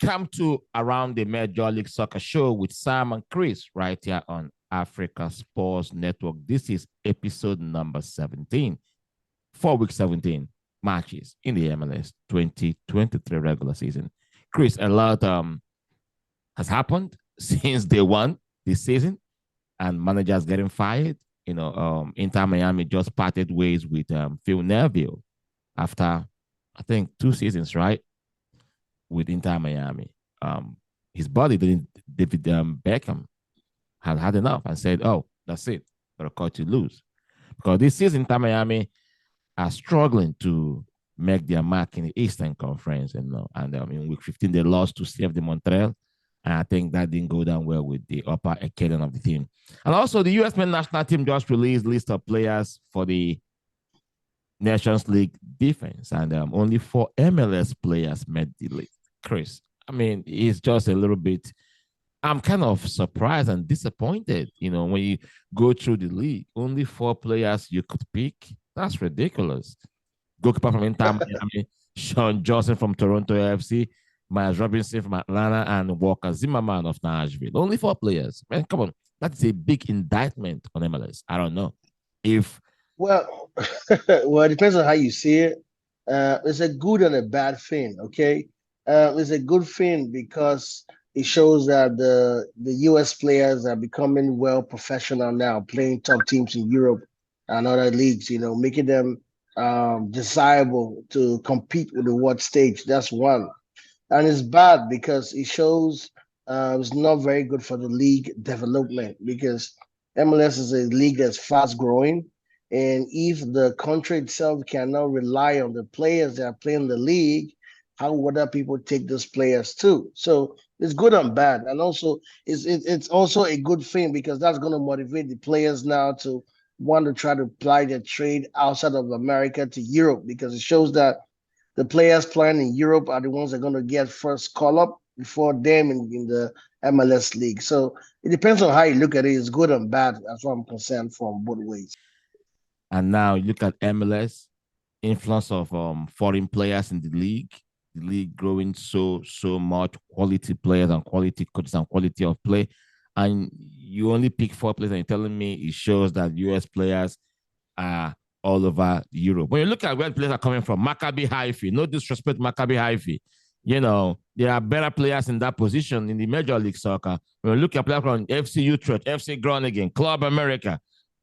Welcome to Around the Major League Soccer Show with Sam and Chris right here on Africa Sports Network. This is episode number 17, 4 week 17 matches in the MLS 2023 regular season. Chris, a lot has happened since day one this season, and managers getting fired. Inter Miami just parted ways with Phil Neville after, I think, 2 seasons, right? With Inter Miami. His body didn't. David Beckham had had enough and said, "Oh, that's it. Gotta cut you loose." Because this season, Inter Miami are struggling to make their mark in the Eastern Conference, and in week 15 they lost to CF de Montreal, and I think that didn't go down well with the upper echelon of the team. And also, the U.S. men's national team just released list of players for the Nations League defense, and only 4 MLS players made the list. Chris, I mean, it's just a little bit. I'm kind of surprised and disappointed. When you go through the league, only 4 players you could pick. That's ridiculous. Goalkeeper from Inter Miami, Sean Johnson from Toronto FC, Miles Robinson from Atlanta, and Walker Zimmerman of Nashville. Only 4 players. Man, come on. That's a big indictment on MLS. I don't know if. Well, well, it depends on how you see it. It's a good and a bad thing, okay? It's a good thing because it shows that the US players are becoming well professional now, playing top teams in Europe and other leagues, making them desirable to compete with the world stage. That's one. And it's bad because it shows it's not very good for the league development because MLS is a league that's fast growing. And if the country itself cannot rely on the players that are playing the league, how would other people take those players too? So it's good and bad. And also, it's also a good thing because that's going to motivate the players now to want to try to apply their trade outside of America to Europe because it shows that the players playing in Europe are the ones that are going to get first call up before them in the MLS league. So it depends on how you look at it. It's good and bad as far as I'm concerned from both ways. And now you look at MLS, influence of foreign players in the league growing so much, quality players and quality coaches and quality of play. And you only pick 4 players and you're telling me it shows that US players are all over Europe. When you look at where players are coming from, Maccabi Haifa, no disrespect, Maccabi Haifa. There are better players in that position in the Major League Soccer. When you look at players from FC Utrecht, FC Groningen, Club America,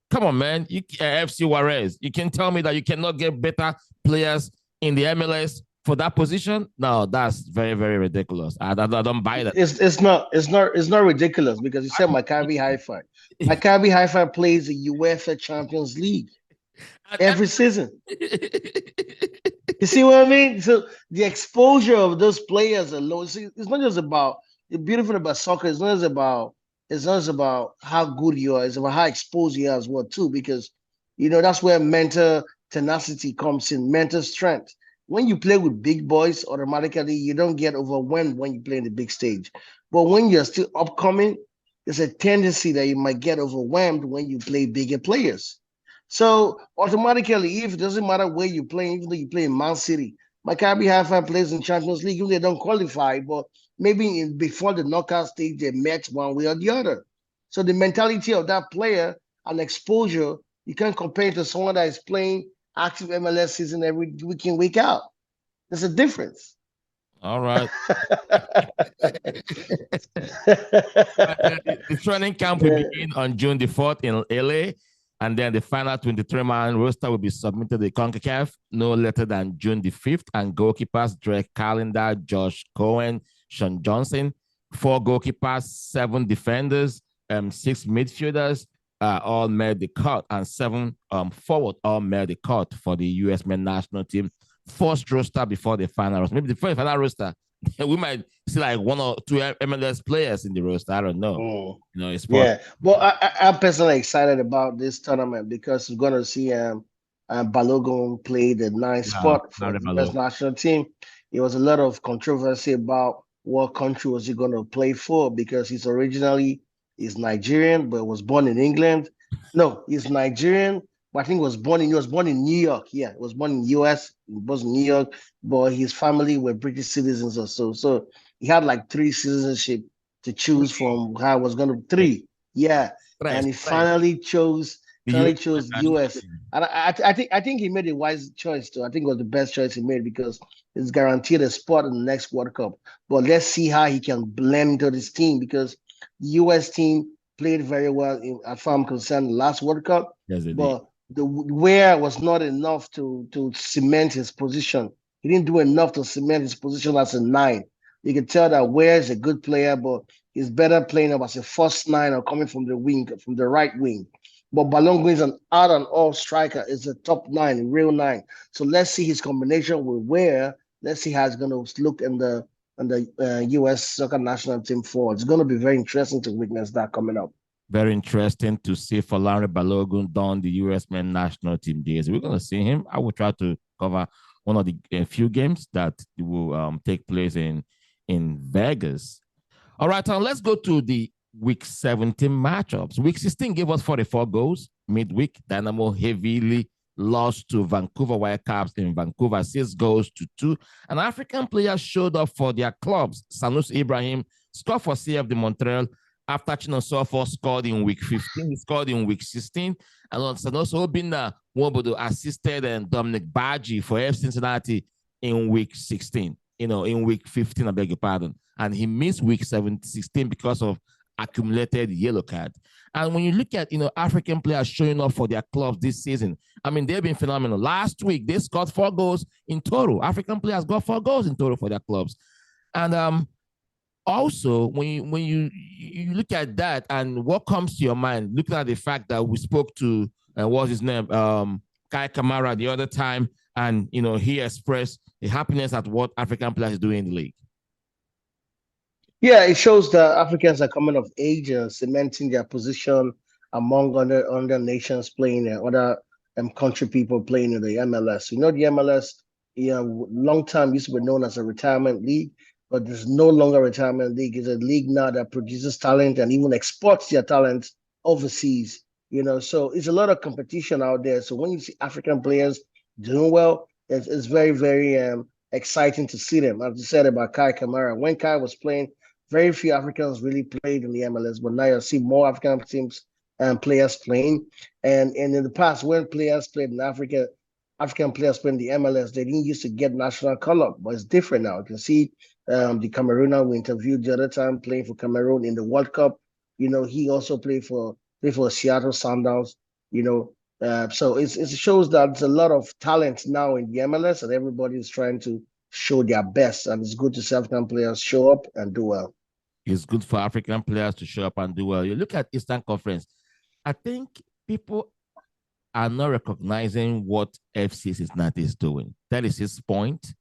come on, man. FC Juarez. You can tell me that you cannot get better players in the MLS for that position? No, that's very, very ridiculous. I don't buy that. It's not ridiculous because you said Maccabi Haifa. Maccabi Haifa plays the UEFA Champions League every season. You see what I mean? So the exposure of those players alone. See, it's not just about the beautiful about soccer. It's not just about how good you are. It's about how exposed you are as well too. Because that's where mental tenacity comes in, mental strength. When you play with big boys, automatically you don't get overwhelmed when you play in the big stage. But when you're still upcoming, there's a tendency that you might get overwhelmed when you play bigger players. So automatically, if it doesn't matter where you play, even though you play in Man City, Maccabi Haifa plays in Champions League, even though they don't qualify, but maybe before the knockout stage, they met one way or the other. So the mentality of that player and exposure, you can't compare it to someone that is playing active MLS season every week in, week out. There's a difference. All right. The training camp will begin on June the 4th in LA. And then the final 23-man roster will be submitted to the CONCACAF no later than June the 5th. And goalkeepers, Drake Callender, Josh Cohen, Sean Johnson, 4 goalkeepers, 7 defenders, 6 midfielders all made the cut, and 7 forward all made the cut for the U.S. men's national team. First roster before the final roster. Maybe the first final roster, we might see like 1 or 2 MLS players in the roster. I don't know. It's yeah. Well, I'm personally excited about this tournament because we're going to see Balogun play the 9th spot for the U.S. national team. There was a lot of controversy about what country was he going to play for because he's Nigerian, but was born in England. No, he's Nigerian, but I think he was born in New York. Yeah, he was born in US, he was in New York, but his family were British citizens or so. So he had like 3 citizenship to choose from. How I was going to three, yeah, and he Stress. The finally US chose national US. team. And I think he made a wise choice too. I think it was the best choice he made because it's guaranteed a spot in the next World Cup. But let's see how he can blend into this team because the US team played very well as far as I'm concerned the last World Cup, Yes, they did. but the wear was not enough to cement his position. He didn't do enough to cement his position as a nine. You can tell that Ware is a good player, but he's better playing up as a first nine or coming from the wing, from the right wing. But Balongo is an out and all striker, is a top nine, a real nine. So let's see his combination with Ware. Let's see how it's going to look in the U.S. soccer national team forward. It's going to be very interesting to witness that coming up. Very interesting to see Larry Balogun don the US men national team jersey. We're going to see him. I will try to cover one of the few games that will take place in Vegas. All right, let's go to the week 17 matchups. Week 16 gave us 44 goals. Midweek, Dynamo heavily lost to Vancouver Whitecaps in Vancouver, 6 goals to 2. An African player showed up for their clubs. Sanusi Ibrahim scored for CF de Montreal after Chinosofo scored in week 15. He scored in week 16. And Sanusi Obina Wobodo assisted Dominic Baji for F Cincinnati in week 16. In week 15, I beg your pardon. And he missed week 16 because of accumulated yellow card. And when you look at, African players showing up for their clubs this season, I mean, they've been phenomenal. Last week, they scored 4 goals in total. African players got 4 goals in total for their clubs. And also, when you look at that and what comes to your mind, looking at the fact that we spoke to, what's his name, Kai Kamara the other time, and, he expressed the happiness at what African players do in the league. Yeah, it shows that Africans are coming of age and cementing their position among other nations playing and other country people playing in the MLS. The MLS, long time used to be known as a retirement league, but there's no longer a retirement league. It's a league now that produces talent and even exports their talent overseas. So it's a lot of competition out there. So when you see African players doing well, it's very, very exciting to see them. As you said about Kai Kamara, when Kai was playing, very few Africans really played in the MLS, but now you see more African teams and players playing. And in the past, when players played in Africa, African players played in the MLS, they didn't used to get national call-up, but it's different now. You can see the Cameroonian we interviewed the other time playing for Cameroon in the World Cup. He also played for Seattle Sounders. So it shows that there's a lot of talent now in the MLS, and everybody is trying to show their best, and it's good to see African players show up and do well. It's good for African players to show up and do well. You look at Eastern Conference, I think people are not recognizing what FC Cincinnati is doing. 36 points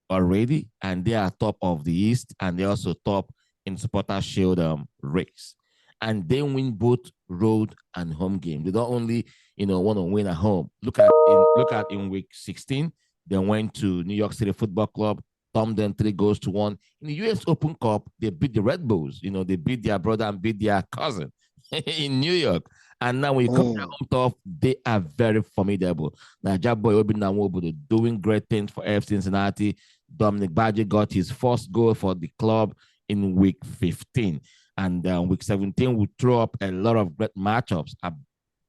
already, and they are top of the East, and they're also top in Supporter Shield race. And they win both road and home games. They don't only, want to win at home. Look at in week 16, they went to New York City Football Club, thumbed them 3 goals to 1. In the US Open Cup, they beat the Red Bulls. They beat their brother and beat their cousin in New York. And now when you come to home tough, they are very formidable. Now, Jaboy Obinna doing great things for FC Cincinnati. Dominic Baji got his first goal for the club in week 15. And week 17 will throw up a lot of great matchups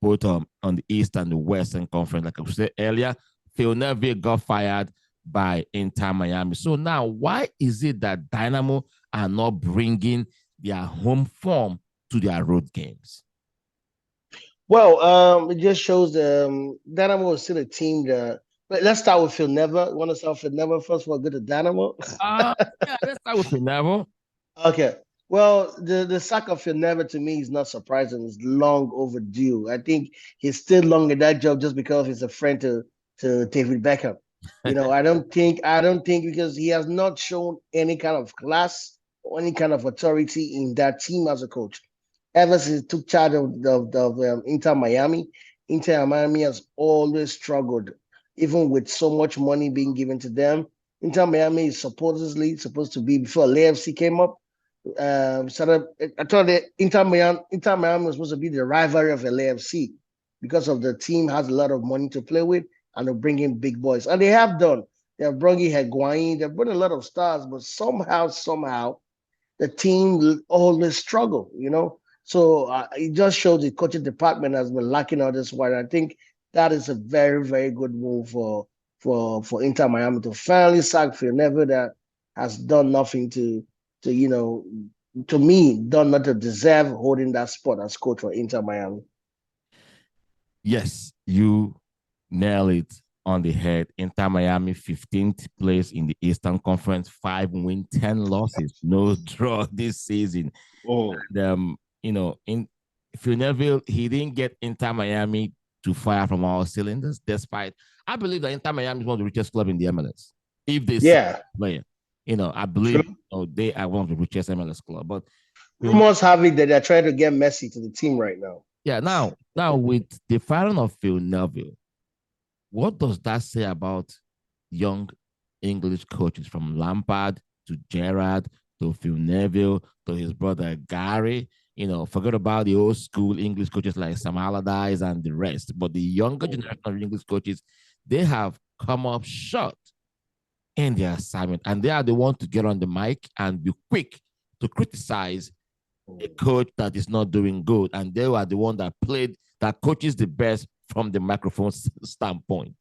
both on the East and the Western Conference. Like I said earlier, Phil Neville got fired by Inter Miami. So now, why is it that Dynamo are not bringing their home form to their road games? Well, it just shows Dynamo is still a team that. Let's start with Phil Neville. Want to start with Phil Neville first before I go to Dynamo? Yeah, let's start with Phil Neville. Okay. Well, the sack of Phil Neville to me is not surprising. It's long overdue. I think he's still long in that job just because he's a friend to David Beckham. I don't think because he has not shown any kind of class or any kind of authority in that team as a coach. Ever since he took charge of Inter Miami has always struggled, even with so much money being given to them. Inter Miami is supposedly supposed to be, before LAFC came up, I thought that Inter Miami was supposed to be the rivalry of LAFC because of the team has a lot of money to play with and they're bringing big boys. And they have done. They have brought in Higuain. They've brought a lot of stars, but somehow, the team always struggle, you know. So it just shows the coaching department has been lacking all this while. I think that is a very, very good move for Inter Miami to finally sack Phil Neville that has done nothing to you know to me done not to deserve holding that spot as coach for Inter Miami. Yes, you nail it on the head. Inter Miami, 15th place in the Eastern Conference, 5 wins, 10 losses, no draw this season. Oh. And, in Phil Neville, he didn't get Inter Miami to fire from all cylinders, despite I believe that Inter Miami is one of the richest clubs in the MLS. If they play, I believe they are one of the richest MLS club. But rumors have it that they're trying to get Messi to the team right now. Yeah, now with the firing of Phil Neville, what does that say about young English coaches from Lampard to Gerrard to Phil Neville to his brother Gary? Forget about the old school English coaches like Sam Allardyce and the rest. But the younger generation of English coaches, they have come up short in their assignment, and they are the ones to get on the mic and be quick to criticize a coach that is not doing good, and they were the one that coaches the best from the microphone standpoint.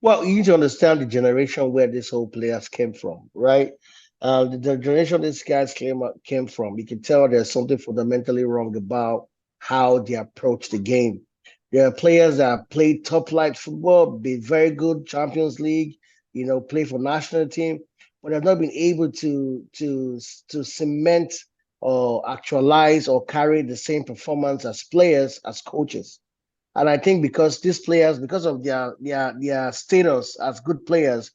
Well, you need to understand the generation where these whole players came from, right? The generation these guys came from, you can tell there's something fundamentally wrong about how they approach the game. There are players that play top flight football, be very good Champions League, play for national team, but have not been able to cement or actualize or carry the same performance as players, as coaches. And I think because these players, because of their status as good players,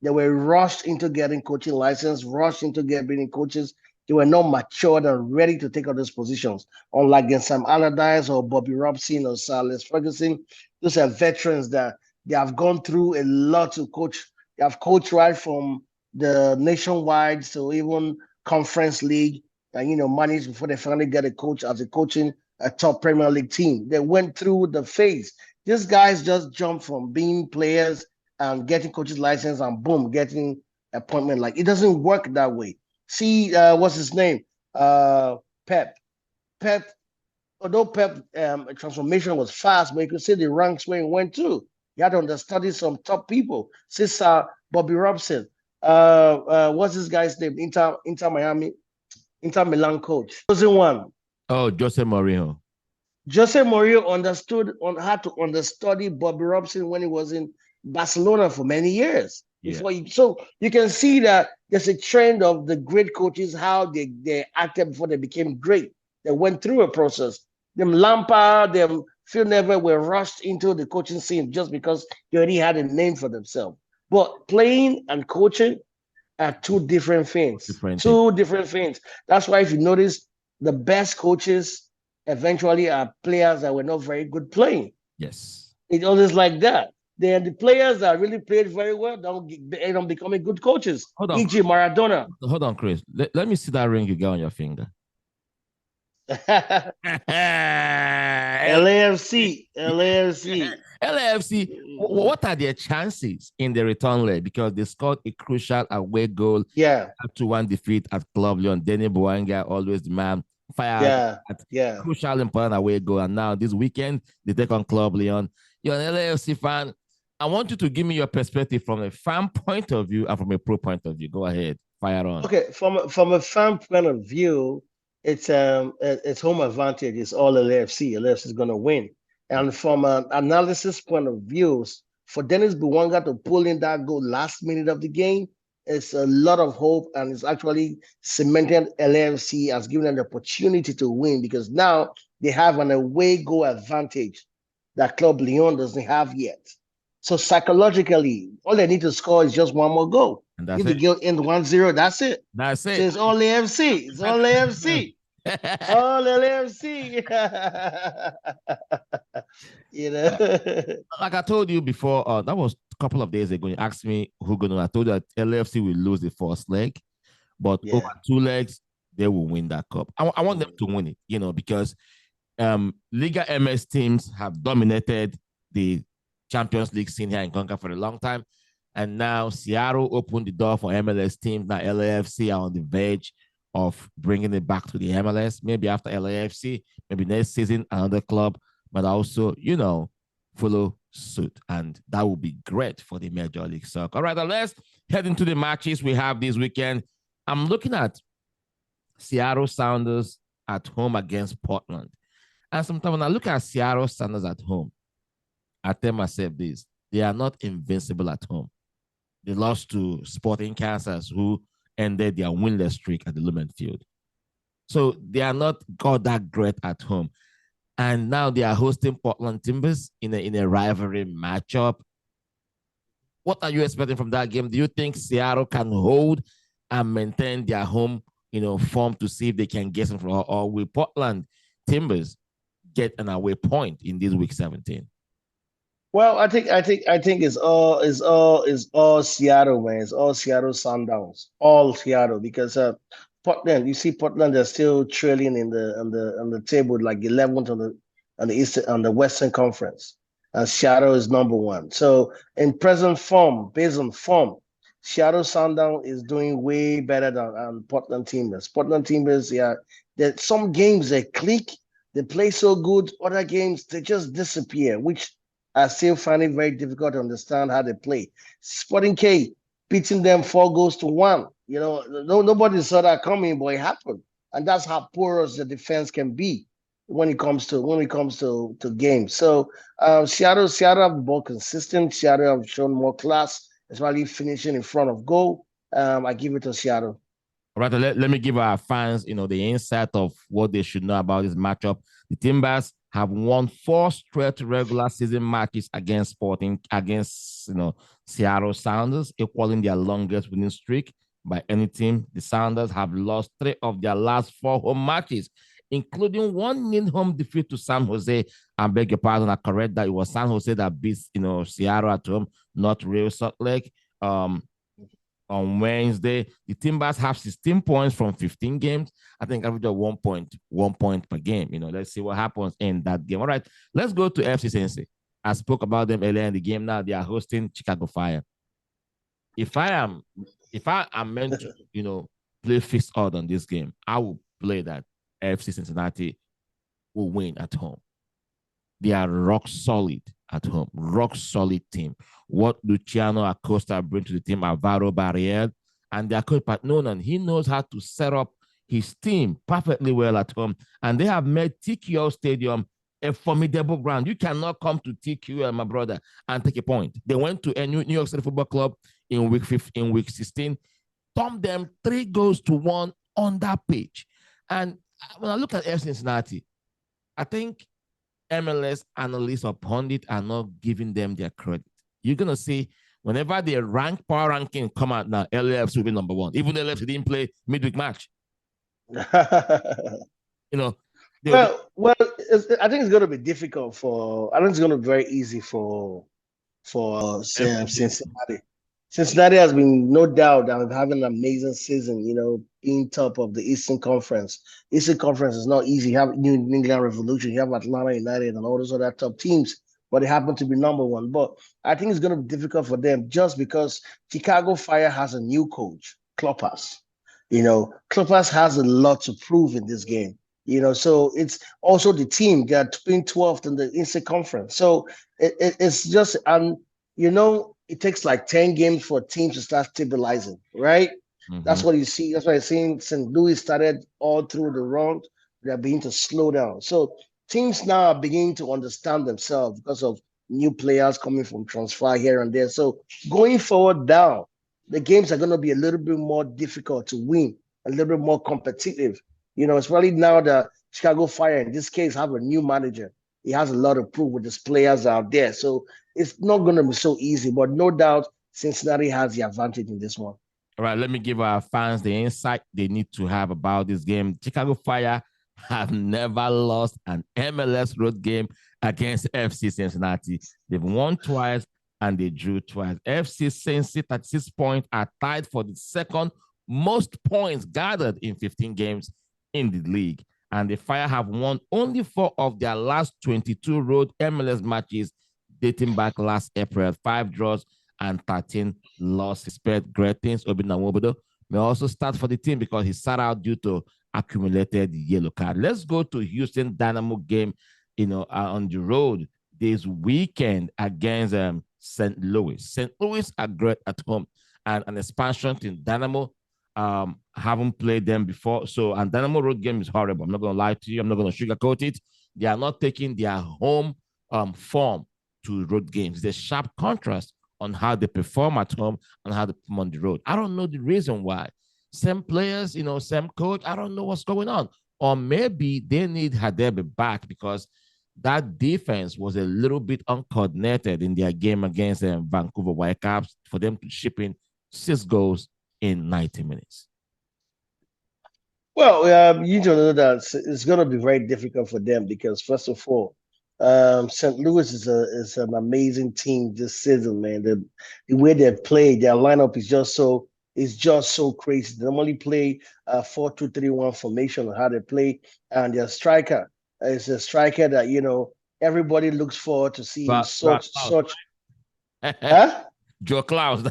they were rushed into getting coaching license, rushed into getting coaches. They were not matured and ready to take on those positions. Unlike Sam Allardyce or Bobby Robson or Sir Alex Ferguson, those are veterans that they have gone through a lot to coach. They have coached right from the nationwide, so even conference league, and managed before they finally get a coach as coaching a top Premier League team. They went through the phase. These guys just jumped from being players and getting coaches license and boom, getting appointment. Like, it doesn't work that way. See, what's his name? Pep. Although Pep transformation was fast, but you could see the ranks where he went to. You had to understudy some top people. Cesar, Bobby Robson. What's this guy's name? Inter Milan coach. One. Oh, Jose Mourinho. Jose Mourinho had to understudy Bobby Robson when he was in Barcelona for many years. So you can see that there's a trend of the great coaches, how they acted before they became great. They went through a process. Them Lampard, them Phil Neville were rushed into the coaching scene just because they already had a name for themselves. But playing and coaching are two different things. Different things. That's why if you notice, the best coaches eventually are players that were not very good playing. Yes. It's always like that. They are the players that really played very well, don't becoming good coaches. E.g. Maradona. Hold on, Chris. Let me see that ring you got on your finger. LAFC. What are their chances in the return leg? Because they scored a crucial away goal. Yeah. 2-1 defeat at Club Leon. Denny Bouanga, always the man. Fired at crucial important away goal. And now this weekend, they take on Club Leon. You're an LAFC fan. I want you to give me your perspective from a fan point of view and from a pro point of view. Go ahead. Fire on. Okay. From a fan point of view, it's home advantage. It's all LAFC. LAFC is going to win. And from an analysis point of view, for Dennis Bouanga to pull in that goal last minute of the game, it's a lot of hope, and it's actually cemented LAFC as giving them the opportunity to win, because now they have an away goal advantage that Club Leon doesn't have yet. So psychologically, all they need to score is just one more goal. And that's if the game ends 1-0, that's it. That's it. So it's all AFC. It's all AFC. all LAFC. Like I told you before, that was a couple of days ago. You asked me who gonna. I told you that LAFC will lose the first leg, but over 2 legs they will win that cup. I want them to win it, because Liga MS teams have dominated the Champions League scene here in CONCACAF for a long time. And now Seattle opened the door for MLS teams. Now LAFC are on the verge of bringing it back to the MLS. Maybe after LAFC, maybe next season, another club, but also, follow suit. And that would be great for the Major League Soccer. All right, now let's head into the matches we have this weekend. I'm looking at Seattle Sounders at home against Portland. And sometimes when I look at Seattle Sounders at home, I tell myself this: they are not invincible at home. They lost to Sporting Kansas, who ended their winless streak at the Lumen Field. So they are not got that great at home. And now they are hosting Portland Timbers in a rivalry matchup. What are you expecting from that game? Do you think Seattle can hold and maintain their home, form to see if they can get something, or will Portland Timbers get an away point in this week 17? Well, I think it's all Seattle, man. It's all Seattle Sundowns, all Seattle because Portland. You see, Portland they're still trailing in the table, like 11th on the Western Conference, and Seattle is number one. So in present form, based on form, Seattle Sundown is doing way better than Portland Timbers. Portland Timbers, yeah, that some games they click, they play so good. Other games they just disappear, which I still find it very difficult to understand how they play. Sporting K beating them 4 goals to 1. Nobody saw that coming, but it happened, and that's how porous the defense can be when it comes to games. So Seattle have more consistent. Seattle have shown more class, especially finishing in front of goal. I give it to Seattle. All right, let me give our fans, the insight of what they should know about this matchup. The Timbers have won 4 straight regular season matches against Seattle Sounders, equaling their longest winning streak by any team. The Sounders have lost 3 of their last 4 home matches, including 1-0 home defeat to San Jose. I beg your pardon, I correct that it was San Jose that beat Seattle at home, not Real Salt Lake. On Wednesday, the Timbers have 16 points from 15 games. I think average of 1 point per game. Let's see what happens in that game. All right, let's go to FC Sensei. I spoke about them earlier in the game. Now they are hosting Chicago Fire. If I am meant to, play fixed odd on this game, I will play that FC Cincinnati will win at home. They are rock solid at home, rock solid team. What Luciano Acosta brings to the team, Alvaro Barrier, and their coach Pat Noonan, he knows how to set up his team perfectly well at home. And they have made TQL Stadium a formidable ground. You cannot come to TQL, my brother, and take a point. They went to a New York City Football Club in week 16, thumped them 3-1 on that pitch. And when I look at FC Cincinnati, I think MLS analysts or pundits are not giving them their credit. You're going to see whenever the power ranking come out now, LAFC will be number 1. Even though LAFC didn't play midweek match. Well, I think it's going to be difficult I think it's going to be very easy for Cincinnati. Cincinnati has been no doubt having an amazing season, being top of the Eastern Conference. Eastern Conference is not easy. You have New England Revolution, you have Atlanta United and all those other top teams, but they happen to be number 1. But I think it's going to be difficult for them just because Chicago Fire has a new coach, Kloppers. Kloppers has a lot to prove in this game. So it's also the team. They are 12th in the Eastern Conference. So it's just, it takes like 10 games for a team to start stabilizing, right? Mm-hmm. That's what you see. That's why I'm saying St. Louis started all through the round. They're beginning to slow down. So teams now are beginning to understand themselves because of new players coming from transfer here and there. So going forward down, the games are going to be a little bit more difficult to win, a little bit more competitive. Especially now the Chicago Fire, in this case, have a new manager. He has a lot of proof with his players out there. So it's not going to be so easy, but no doubt Cincinnati has the advantage in this one. All right, let me give our fans the insight they need to have about this game. Chicago Fire have never lost an MLS road game against FC Cincinnati. They've won twice and they drew twice. FC Cincinnati, 36 points, are tied for the second most points gathered in 15 games in the league. And the Fire have won only 4 of their last 22 road MLS matches dating back last April. 5 draws and 13 lost. Expect great things. Obi Nwobodo may also start for the team because he sat out due to accumulated yellow card. Let's go to Houston Dynamo game, on the road this weekend against St. Louis. St. Louis are great at home, and an expansion team. Dynamo haven't played them before. So, and Dynamo road game is horrible. I'm not going to lie to you. I'm not going to sugarcoat it. They are not taking their home form to road games. There's sharp contrast on how they perform at home and how they perform on the road. I don't know the reason why. Same players, same coach. I don't know what's going on. Or maybe they need Hadebe back because that defense was a little bit uncoordinated in their game against Vancouver Whitecaps for them to ship in 6 goals in 90 minutes. Well, you need to know that it's going to be very difficult for them because, first of all, St. Louis is an amazing team this season, man. The way they play, their lineup is just so crazy. They normally play 4-2-3-1 formation on how they play, and their striker is a striker that everybody looks forward to seeing such. Huh? Joe Klaus,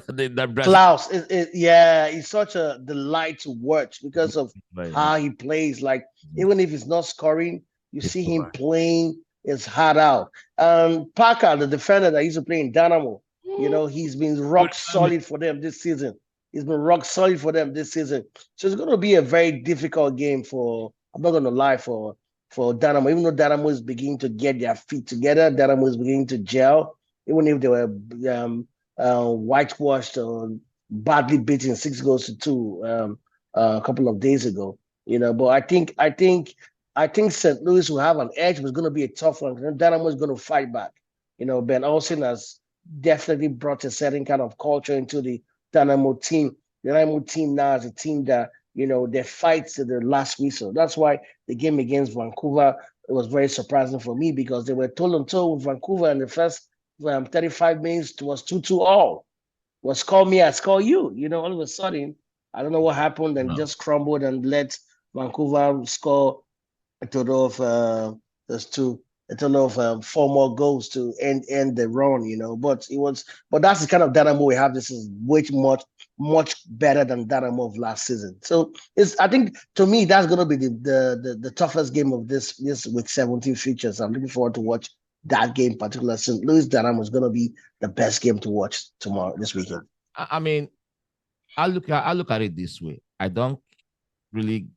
Klaus, he's such a delight to watch because of how he plays. Like, even if he's not scoring, you see him playing his heart out. Parker, the defender that used to play in Dynamo, he's been rock solid for them this season. So it's going to be a very difficult game I'm not going to lie, for Dynamo. Even though Dynamo is beginning to get their feet together, Dynamo is beginning to gel. Even if they were whitewashed or badly beaten 6-2 a couple of days ago, but I think St. Louis will have an edge, but it's going to be a tough one. Dynamo is going to fight back. Ben Olsen has definitely brought a certain kind of culture into the Dynamo team. The Dynamo team now is a team that, they fight to the last whistle. That's why the game against Vancouver, it was very surprising for me because they were toe-on-toe with Vancouver in the first 35 minutes. It was 2-2 all. Was call me, I score you. All of a sudden, I don't know what happened and just crumbled and let Vancouver score a total of 4 more goals to end the run. But that's the kind of Dynamo we have. This is much better than Dynamo of last season. So I think, to me, that's going to be the toughest game of this week 17 features. I'm looking forward to watch that game in particular. St. Louis Dynamo is going to be the best game to watch this weekend. I mean, I look at it this way. I don't really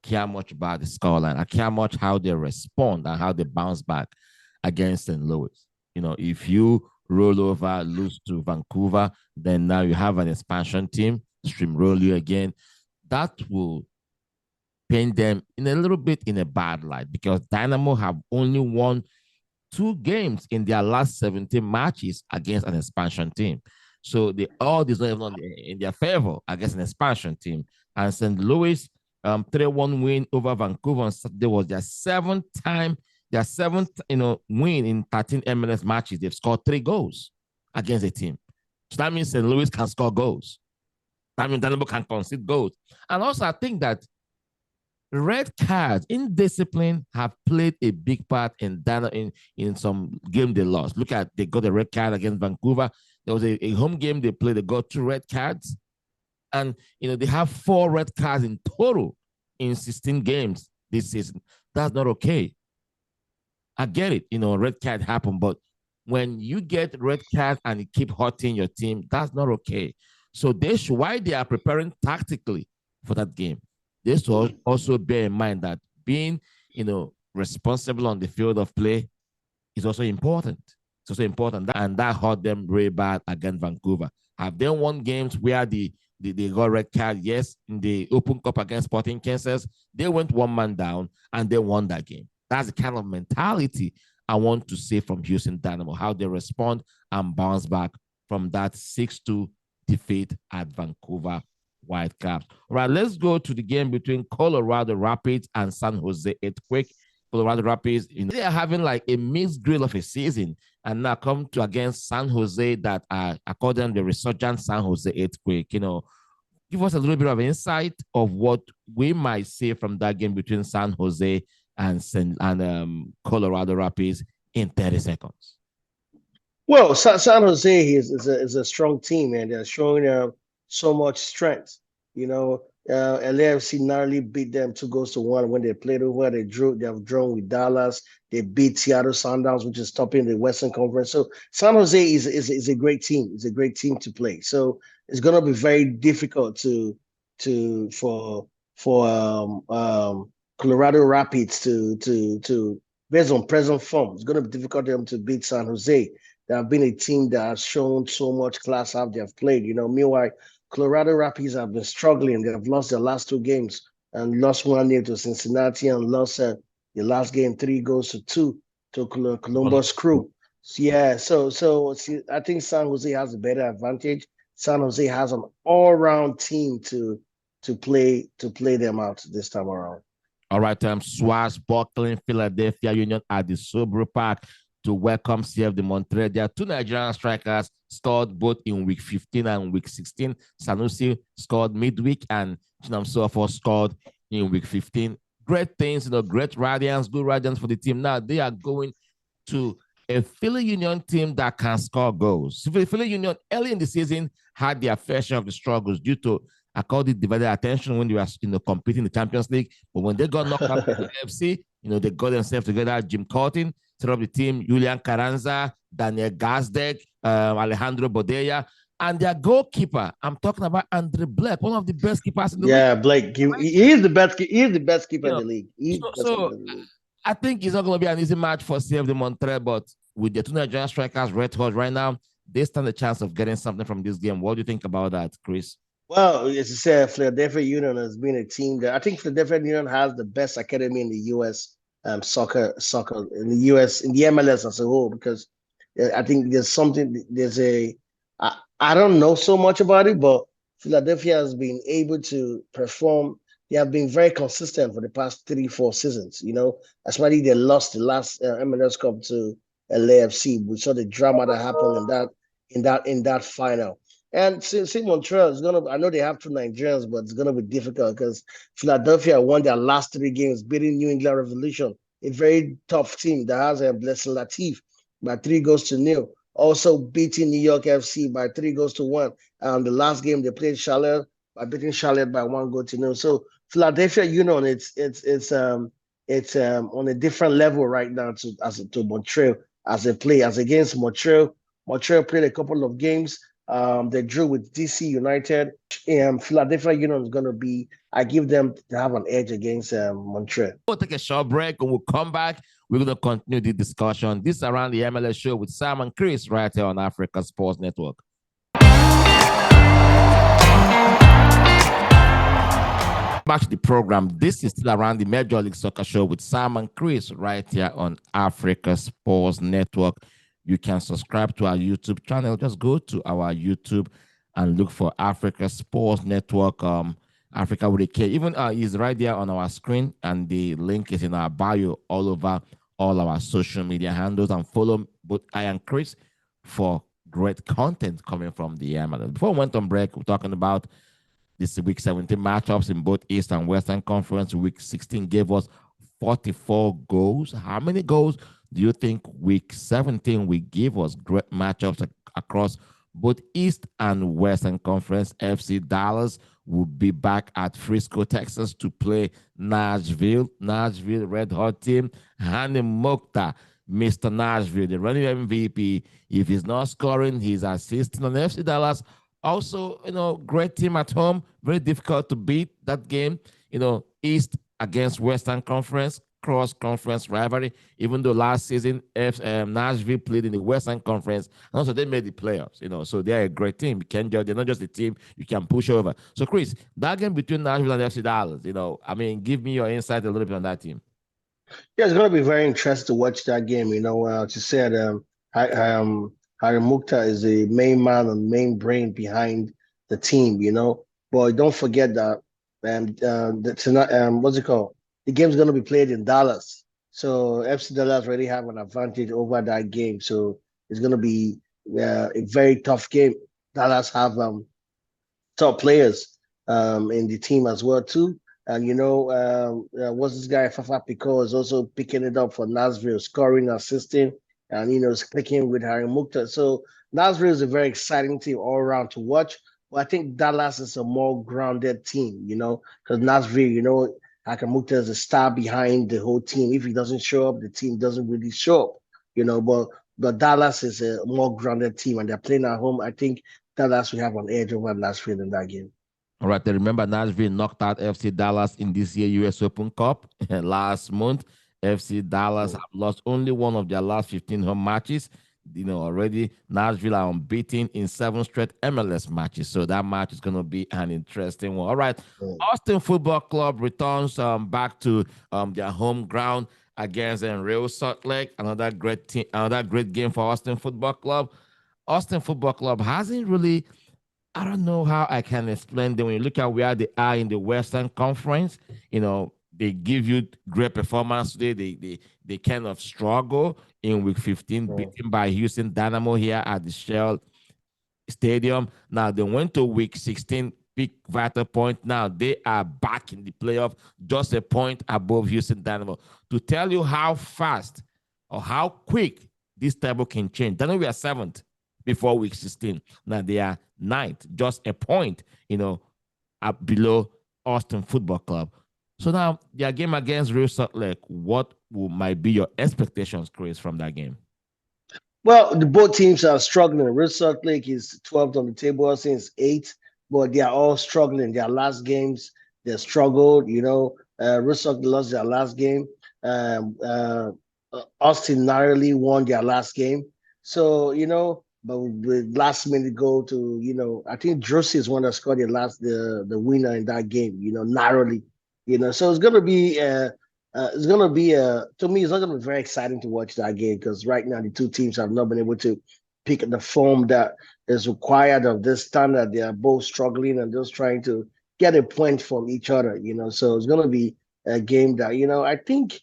care much about the scoreline. I care much how they respond and how they bounce back against St. Louis. If you roll over, lose to Vancouver, then now you have an expansion team, streamroll you again. That will paint them in a little bit in a bad light because Dynamo have only won 2 games in their last 17 matches against an expansion team. So the odds is not even in their favor against an expansion team. And St. Louis 3-1 win over Vancouver on Saturday was their 7th win in 13 MLS matches. They've scored 3 goals against a team. So that means St. Louis can score goals. That means Dynamo can concede goals. And also, I think that red cards, indiscipline, have played a big part in some game they lost. Look at, they got a red card against Vancouver. There was a home game they played. They got 2 red cards. And, they have 4 red cards in total in 16 games this season. That's not okay. I get it. Red card happen. But when you get red cards and you keep hurting your team, that's not okay. So while they are preparing tactically for that game, they should also bear in mind that being, responsible on the field of play is also important. It's also important. And that hurt them really bad against Vancouver. Have they won games where they got red card? Yes, in the Open Cup against Sporting Kansas, they went 1 man down and they won that game. That's the kind of mentality I want to see from Houston Dynamo, how they respond and bounce back from that 6-2 defeat at Vancouver Whitecaps. All right, let's go to the game between Colorado Rapids and San Jose Earthquake. Colorado Rapids, they are having like a mixed grill of a season, and now come to against San Jose that are, according to the resurgent San Jose Earthquake. Give us a little bit of insight of what we might see from that game between San Jose and Colorado Rapids in 30 seconds. Well, San Jose is a strong team, and they're showing so much strength. You know, LAFC narrowly beat them 2-1 when they played over. They have drawn with Dallas. They beat Seattle Sounders, which is topping the Western Conference. So San Jose is a great team. It's a great team to play. So it's gonna be very difficult to for Colorado Rapids to based on present form. It's gonna be difficult for them to beat San Jose. They have been a team that has shown so much class how they have played. You know, meanwhile, Colorado Rapids have been struggling. They have lost their last two games and lost 1-0 to Cincinnati and lost the last game 3-2 to Columbus Crew. So, yeah, so see, I think San Jose has a better advantage. San Jose has an all-round team to play them out this time around. All right, swashbuckling Philadelphia Union at the Subaru Park to welcome CF de Montreal. There are two Nigerian strikers scored both in week 15 and week 16. Sanusi scored midweek and Chinam Sofo scored in week 15. Great things, great radiance, good radiance for the team. Now they are going to a Philly Union team that can score goals. Philly Union early in the season had their fair share of the struggles due to I called it divided attention when they were competing in the Champions League. But when they got knocked out by the FC, they got themselves together. Jim Curtin set up the team, Julian Carranza, Daniel Gazdek, Alejandro Bodella, and their goalkeeper. I'm talking about Andre Blake, one of the best keepers in the league. Yeah, Blake, he is the best. He is the best keeper in the league. I think it's not going to be an easy match for CF de Montreal, but with the two Nigerian strikers red hot right now, they stand a chance of getting something from this game. What do you think about that, Chris? Well, as you said, Philadelphia Union has been a team that I think Philadelphia Union has the best academy in the U.S. Soccer in the U.S. in the MLS as a whole, because I think I don't know so much about it, but Philadelphia has been able to perform. They have been very consistent for the past 3-4 seasons. Especially they lost the last MLS Cup to LAFC. We saw the drama that happened in that final. And since Montreal is I know they have two Nigerians, but it's gonna be difficult because Philadelphia won their last 3 games, beating New England Revolution, a very tough team that has a Blessing Latif by 3-0. Also beating New York FC by 3-1. The last game they played Charlotte by beating Charlotte by 1-0. So Philadelphia Union, it's on a different level right now to Montreal as against Montreal. Montreal played a couple of games. They drew with DC United. Philadelphia Union is going to be, I give them to have an edge against Montreal. We'll take a short break and we'll come back. We're going to continue the discussion. This is Around the MLS show with Sam and Chris right here on Africa Sports Network. Back to the program. This is still Around the Major League Soccer show with Sam and Chris right here on Africa Sports Network. You can subscribe to our YouTube channel. Just go to our YouTube and look for Africa Sports Network, Africa with a K. Even is right there on our screen, and the link is in our bio all over all our social media handles. And follow both I and Chris for great content coming from the MLS. Before we went on break, we're talking about this week 17 matchups in both East and Western Conference. Week 16 gave us 44 goals. How many goals do you think week 17 will give us? Great matchups across both East and Western Conference. FC Dallas will be back at Frisco, Texas to play Nashville. Nashville Red Hot team. Hani Mokhtar, Mr. Nashville, the running MVP. If he's not scoring, he's assisting on FC Dallas. Also, great team at home. Very difficult to beat that game. East against Western Conference, cross-conference rivalry, even though last season Nashville played in the Western Conference, and also they made the playoffs, so they're a great team. They're not just a team you can push over. So, Chris, that game between Nashville and FC Dallas, give me your insight a little bit on that team. Yeah, it's going to be very interesting to watch that game. As you said, Hari Mokhtar is the main man and main brain behind the team, But don't forget that what's it called? The game's going to be played in Dallas. So FC Dallas already have an advantage over that game. So it's going to be a very tough game. Dallas have top players in the team as well, too. And, what's this guy, Fafa Picault, is also picking it up for Nashville, scoring, assisting. and it's clicking with Harry Mukta. So Nasri is a very exciting team all around to watch. But I think Dallas is a more grounded team, because Nasri, Hakan Mukta is a star behind the whole team. If he doesn't show up, the team doesn't really show up, but Dallas is a more grounded team and they're playing at home. I think Dallas will have an edge over Nashville in that game. All right, then remember Nashville knocked out FC Dallas in this year US Open Cup last month. FC Dallas have lost only one of their last 15 home matches. Already Nashville are unbeaten in 7 straight MLS matches. So that match is going to be an interesting one. All right. Austin Football Club returns back to their home ground against Real Salt Lake. Another great team, another great game for Austin Football Club. Austin Football Club hasn't really, I don't know how I can explain them. When you look at where they are in the Western Conference, they give you great performance today. They kind of struggle in week 15, beaten by Houston Dynamo here at the Shell Stadium. Now they went to week 16, pick Vital Point. Now they are back in the playoff, just a point above Houston Dynamo. To tell you how fast or how quick this table can change. Dynamo we are 7th before week 16. Now they are 9th, just a point, up below Austin Football Club. So now their game against Real Salt Lake, what might be your expectations, Chris, from that game? Well, both teams are struggling. Real Salt Lake is 12th on the table since 8th, but they are all struggling. Their last games, they struggled. Real Salt Lake lost their last game. Austin narrowly won their last game. So, but with last minute goal to, I think Drosy is one that scored the winner in that game, narrowly. So it's gonna be to me, it's not gonna be very exciting to watch that game because right now the two teams have not been able to pick the form that is required of this time that they are both struggling and just trying to get a point from each other, So it's gonna be a game that, I think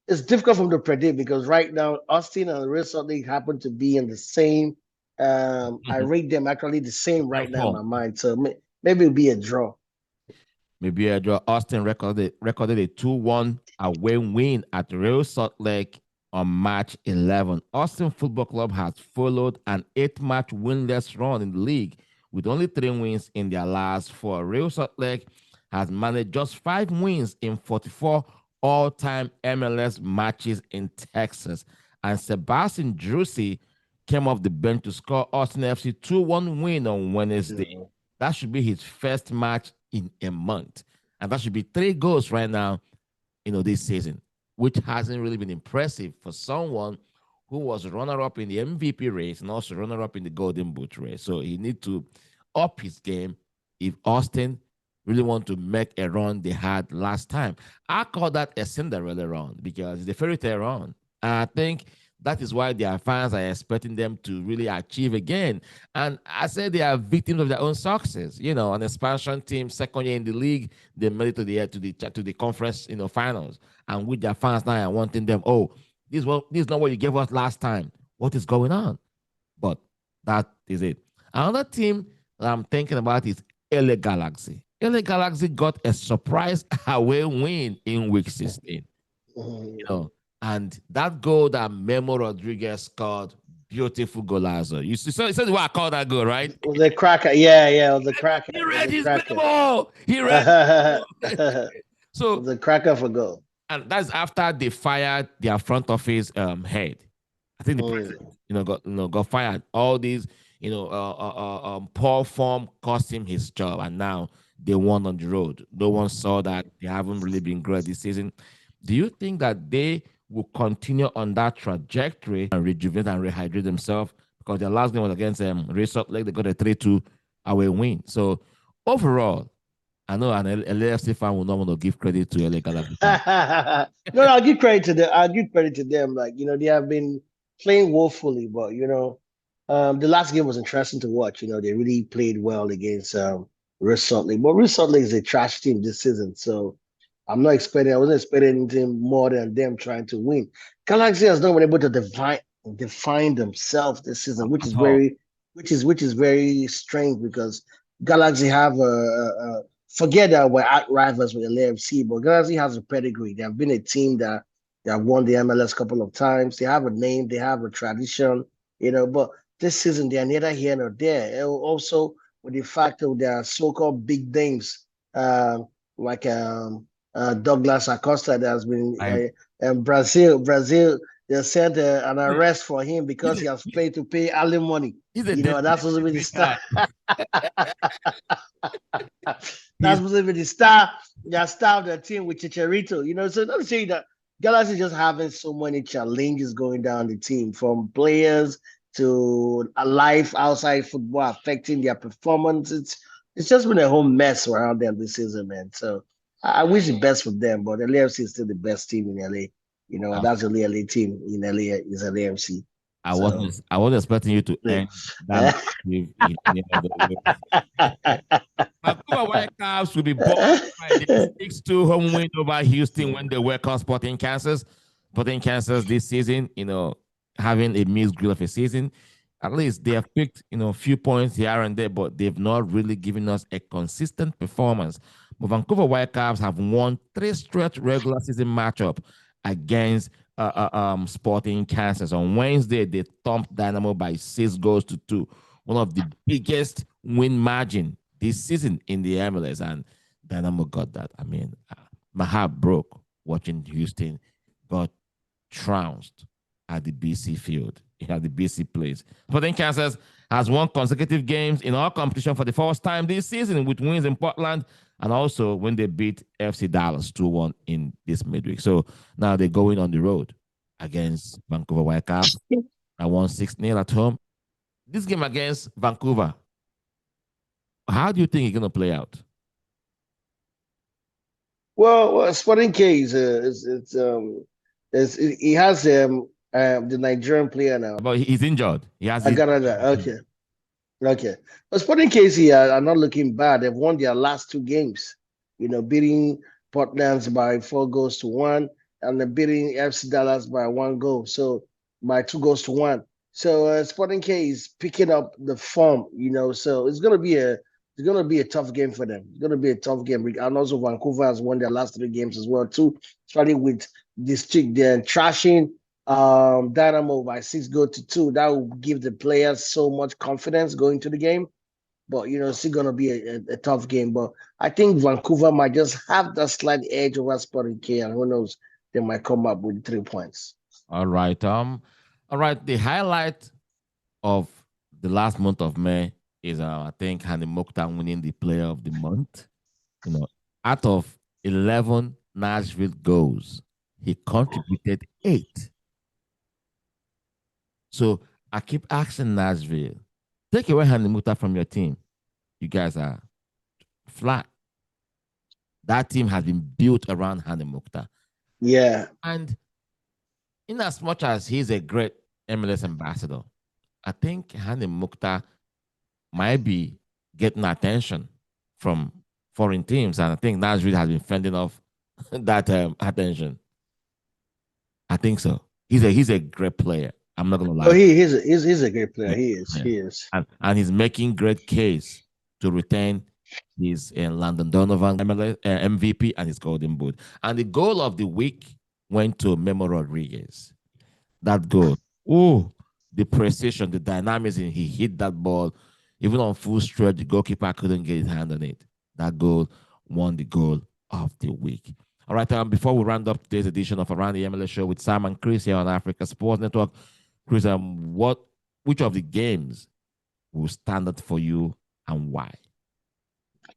it's difficult for them to predict because right now Austin and Real Salt Lake happen to be in the same. I rate them actually the same right now in my mind. So maybe it'll be a draw. Maybe a draw. Austin recorded a 2-1 away win at Real Salt Lake on March 11. Austin Football Club has followed an 8-match winless run in the league with only 3 wins in their last 4. Real Salt Lake has managed just 5 wins in 44 all-time MLS matches in Texas. And Sebastian Drusy came off the bench to score Austin FC 2-1 win on Wednesday. That should be his first match in a month. And that should be 3 goals right now, this season, which hasn't really been impressive for someone who was runner-up in the MVP race and also runner-up in the Golden Boot race. So he needs to up his game if Austin really want to make a run they had last time. I call that a Cinderella run because it's a fairy tale run. And I think that is why their fans are expecting them to really achieve again. And I said they are victims of their own success. An expansion team, second year in the league, they made it to the conference, finals. And with their fans now are wanting them, this is not what you gave us last time. What is going on? But that is it. Another team that I'm thinking about is LA Galaxy. LA Galaxy got a surprise away win in week 16. And that goal that Memo Rodriguez scored, beautiful golazo. You said what I call that goal, right? It was a cracker. Yeah, it was a cracker. He read his Memo. He read. So it was a cracker for goal. And that's after they fired their front office head. I think the president, got fired. All these, poor form cost him his job, and now they won on the road. No one saw that. They haven't really been great this season. Do you think that they will continue on that trajectory and rejuvenate and rehydrate themselves? Because their last game was against Real Salt Lake. They got a 3-2 away win. So overall, I know an LAFC fan will not want to give credit to LA Galaxy. No, I'll give credit to them. Like, they have been playing woefully, but the last game was interesting to watch. They really played well against Real Salt Lake. But Real Salt Lake is a trash team this season, so I wasn't expecting anything more than them trying to win. Galaxy has not been able to define themselves this season, which is very strange because Galaxy have forget that we're at rivals with LAFC, but Galaxy has a pedigree. They have been a team that They have won the MLS a couple of times. They have a name, they have a tradition, but this season they're neither here nor there. And also with the fact of their so-called big names, like Douglas Acosta that has been I, Brazil, they sent an he's arrest for him because he has played to pay alimony. he's a dead That's supposed to be the star. guy. That's He's supposed to be the star, the star of the team with Chicharito. So don't say that Galaxy just having so many challenges going down the team, from players to a life outside football affecting their performance. It's just been a whole mess around them this season, man. So I wish the best for them, but LAFC is still the best team in LA. And I, that's the only LA team in LA is LAFC. So I wasn't expecting you to end that yeah. narrative in any other way. Vancouver Whitecaps will be bought by the 6-2 home win over Houston when they welcome Sporting Kansas. Sporting Kansas this season, having a mixed grill of a season. At least they have picked, a few points here and there, but they've not really given us a consistent performance. But Vancouver Whitecaps have won 3 straight regular season matchup against Sporting Kansas. On Wednesday, they thumped Dynamo by 6 goals to 2, one of the biggest win margin this season in the MLS, and Dynamo got that. I mean, my heart broke watching Houston got trounced at the BC field, at the BC place. Sporting Kansas has won consecutive games in all competition for the first time this season, with wins in Portland and also when they beat FC Dallas 2-1 in this midweek. So now they're going on the road against Vancouver Whitecaps. I won 6-0 at home. This game against Vancouver, how do you think it's going to play out? Well, Sporting K he has the Nigerian player now. But he's injured. He has. I got it. Okay. But Sporting KC are not looking bad. They've won their last 2 games. Beating Portland by 4 goals to 1, and then beating FC Dallas by 1 goal. So by 2 goals to 1. So Sporting K is picking up the form. So it's gonna be a tough game for them. It's gonna be a tough game. And also Vancouver has won their last 3 games as well too, starting with this chick there trashing Dynamo by 6 goals to 2. That will give the players so much confidence going to the game. But it's still gonna be a tough game. But I think Vancouver might just have that slight edge over Sporting K, and who knows, they might come up with 3 points. All right. All right. The highlight of the last month of May is I think Hani Mokhtar winning the player of the month. Out of 11 Nashville goals, he contributed 8. So I keep asking Nashville, take away Hani Mokhtar from your team. You guys are flat. That team has been built around Hani Mokhtar. Yeah. And in as much as he's a great MLS ambassador, I think Hani Mokhtar might be getting attention from foreign teams. And I think Nashville has been fending off that attention. I think so. He's a great player. I'm not gonna lie. Oh, he's a great player. Yeah. He is. And he's making great case to retain his Landon Donovan MVP and his Golden Boot. And the goal of the week went to Memo Rodriguez. That goal, the precision, the dynamism, he hit that ball. Even on full stretch, the goalkeeper couldn't get his hand on it. That goal won the goal of the week. All right, before we round up today's edition of Around the MLS show with Sam and Chris here on Africa Sports Network, Chris, which of the games will stand out for you and why?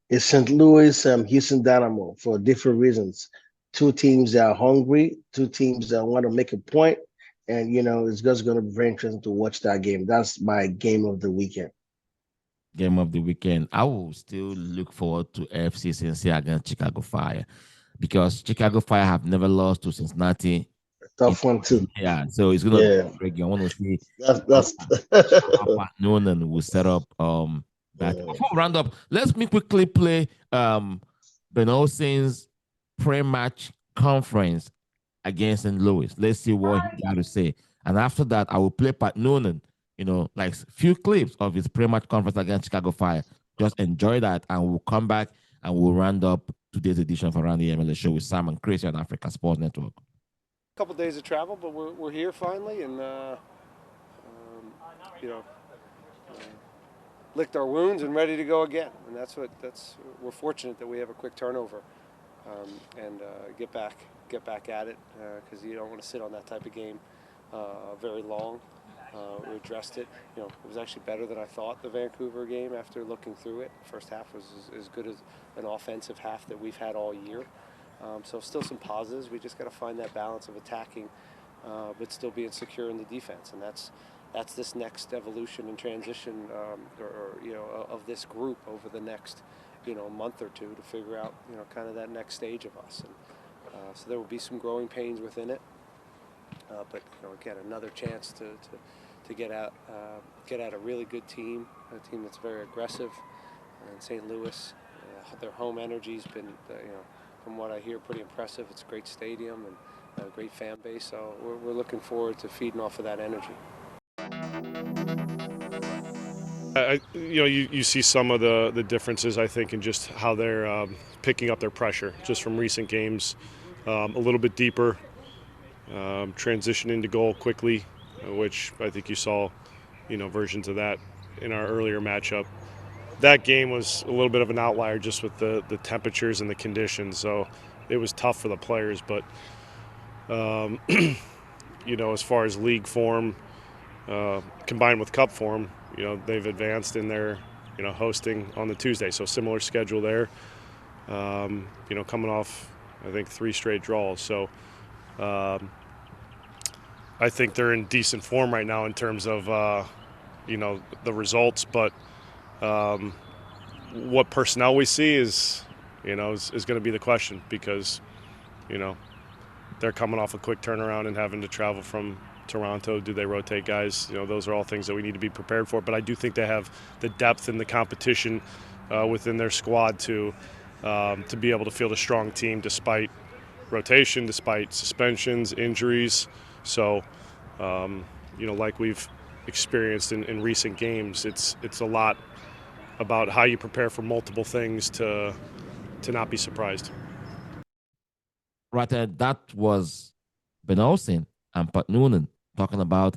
It's St. Louis, Houston Dynamo, for different reasons. 2 teams that are hungry, 2 teams that want to make a point, and it's just going to be very interesting to watch that game. That's my game of the weekend. Game of the weekend. I will still look forward to FC Cincinnati against Chicago Fire, because Chicago Fire have never lost to Cincinnati. Tough one too. Yeah, so it's gonna be a great game. I want to see that's Noonan will set up that. Before we round up, let's quickly play Ben Olsen's pre-match conference against St. Louis. Let's see what he got to say. And after that, I will play Pat Noonan, like few clips of his pre-match conference against Chicago Fire. Just enjoy that, and we'll come back and we'll round up today's edition of Around the MLS show with Sam and Chris on Africa Sports Network. couple days of travel, but we're here finally, and you know, licked our wounds and ready to go again. And we're fortunate that we have a quick turnover and get back at it because you don't want to sit on that type of game very long. We addressed it. You know, it was actually better than I thought, the Vancouver game, after looking through it. First half was as good as an offensive half that we've had all year. So still some positives. We just got to find that balance of attacking but still being secure in the defense. And that's this next evolution and transition of this group over the next month or two to figure out kind of that next stage of us. And so there will be some growing pains within it. But again, another chance to get at a really good team, a team that's very aggressive. And St. Louis, their home energy's been, from what I hear, pretty impressive. It's a great stadium and a great fan base. So we're looking forward to feeding off of that energy. You see some of the differences, I think, in just how they're picking up their pressure just from recent games. A little bit deeper, transition into goal quickly, which I think you saw, versions of that in our earlier matchup. That game was a little bit of an outlier just with the temperatures and the conditions, so it was tough for the players. But, as far as league form, combined with cup form, they've advanced in their, hosting on the Tuesday. So similar schedule there, coming off, I think, 3 straight draws. So I think they're in decent form right now in terms of, the results. But what personnel we see is going to be the question because, they're coming off a quick turnaround and having to travel from Toronto. Do they rotate guys? Those are all things that we need to be prepared for. But I do think they have the depth and the competition within their squad to be able to field a strong team despite rotation, despite suspensions, injuries. So, like we've experienced in recent games, it's a lot about how you prepare for multiple things to not be surprised. Right, that was Ben Olsen and Pat Noonan talking about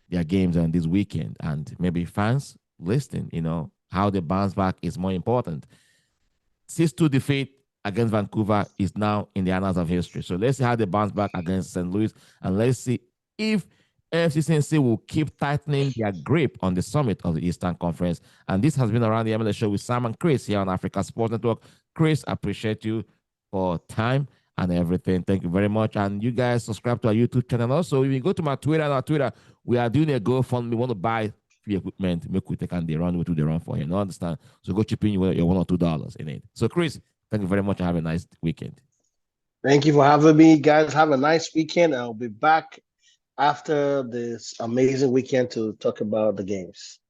their games on this weekend, and maybe fans listening, how the bounce back is more important. 6-2 defeat against Vancouver is now in the annals of history. So let's see how they bounce back against St. Louis, and let's see if AFC Cincinnati will keep tightening their grip on the summit of the Eastern Conference. And this has been Around the MLS show with Sam and Chris here on Africa Sports Network. Chris, I appreciate you for time and everything. Thank you very much. And you guys subscribe to our YouTube channel. Also, if you go to my Twitter, we are doing a GoFundMe. We want to buy free equipment, make we take and they run, we do the run for you. You understand? So go chip in your $1 or $2 in it. So Chris, thank you very much and have a nice weekend. Thank you for having me, guys. Have a nice weekend. I'll be back after this amazing weekend to talk about the games.